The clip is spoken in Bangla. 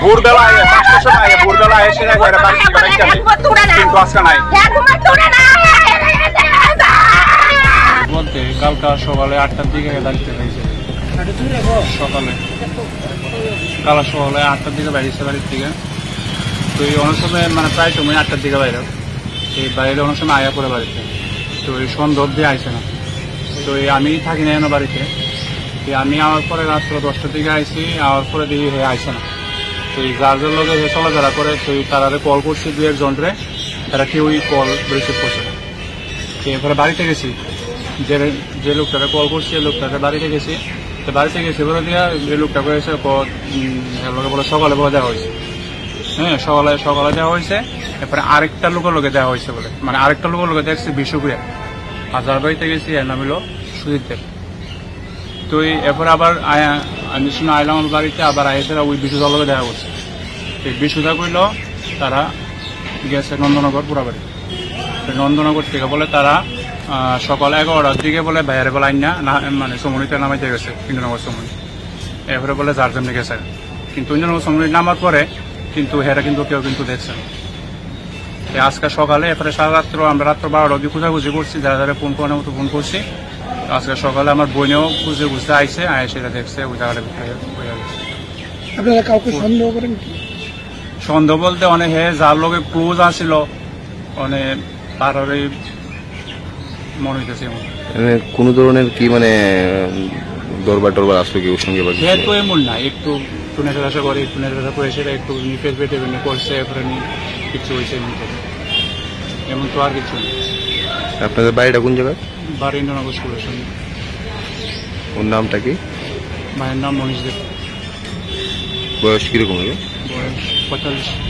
ভোরবেলা আয় 5টার সময় আয় ভোরবেলা এসে একবারে বাড়ি থেকে বাইরে যাবে কিন্তু আজকে নাই বলতে কালকা সকালে 8টার দিকে ডাকতে হয়েছে সকালে কাল সকালে 8টার দিকে বাইরেছে বাড়ির থেকে তো এই অনেক সময় মানে প্রায় সময় 8টার দিকে বাইরে এই বাইরে অনেক সময় আয়া পড়ে বাড়িতে তো এই সন্ধ্যা অব্দি আইসে না তো আমি থাকি না এনে বাড়িতে আমি আমার পরে রাত্র 10টার দিকে আইসি আওয়ার পরে দেখি হে আইসে না তো এই যার লোকে চলাফেরা করে তো তারা কল করছি 2-1 জনরে তারা কেউই কল রিসিভ করছে না এরপরে বাড়িতে গেছি যে লোকটাকে কল করছি এই লোকটাকে বাড়িতে গেছি তো বাড়িতে গেছি বলে দিয়া এই লোকটাকে এসে লোকে বলে সকালে বলে দেওয়া হয়েছে হ্যাঁ সকালে দেওয়া হয়েছে এরপরে আরেকটা লোকের লোকে দেওয়া হয়েছে বলে মানে আরেকটা লোকের লোকে দেখছি বিশ্বপ্রিয়া আর যার বাড়িতে গেছি এর নাম হলো সুজিত দেব তো এরপরে আবার আমি শুনে আইলাম আমার বাড়িতে আবার আইসে ওই বিশুদার লোকে দেখা করছে এই বিশুদা কইল তারা গেছে নন্দনগর পুরাবাড়ি নন্দনগর থেকে বলে তারা সকাল 11টার দিকে বলে বাইরে বলে আইন না মানে সমনিতে নামাইতে গেছে ইন্দ্রনগর সমনি এরপরে বলে যার জন্য গেছে কিন্তু ইন্দ্রনগর সমনি নামার পরে কিন্তু হেরা কিন্তু কেউ কিন্তু দেখছে আজকে সকালে এরপরে সারা রাত্র আমরা রাত্র 12টা অব্দি খোঁজাখুঁজি করছি যারা যারা ফোন করার মতো ফোন করছি আজকে সকালে আমার বোনেও খুঁজে বুঝতে আইসে সেটা দেখছে ওই জায়গাটা আপনারা কাউকে সন্দেহ করেন কি সন্দেহ বলতে অনেক যার লোকে ক্লোজ আসছিল অনেক তার মনে হইতেছে কোন ধরনের কি মানে দরবার টরবার আসলো কি ওর সঙ্গে যেহেতু এমন না একটু নেশা করে একটু নেশা করে সেটা একটু নিফেস বেটে করছে এরপরে কিছু হয়েছে এমন তো আর কিছু নেই আপনাদের বাড়িটা কোন জায়গায় বাড়ি ইন্দ্রনগর স্কুলের সঙ্গে ওর নামটা কি মায়ের নাম মনীষ দেব বয়স কিরকম হবে বয়স 45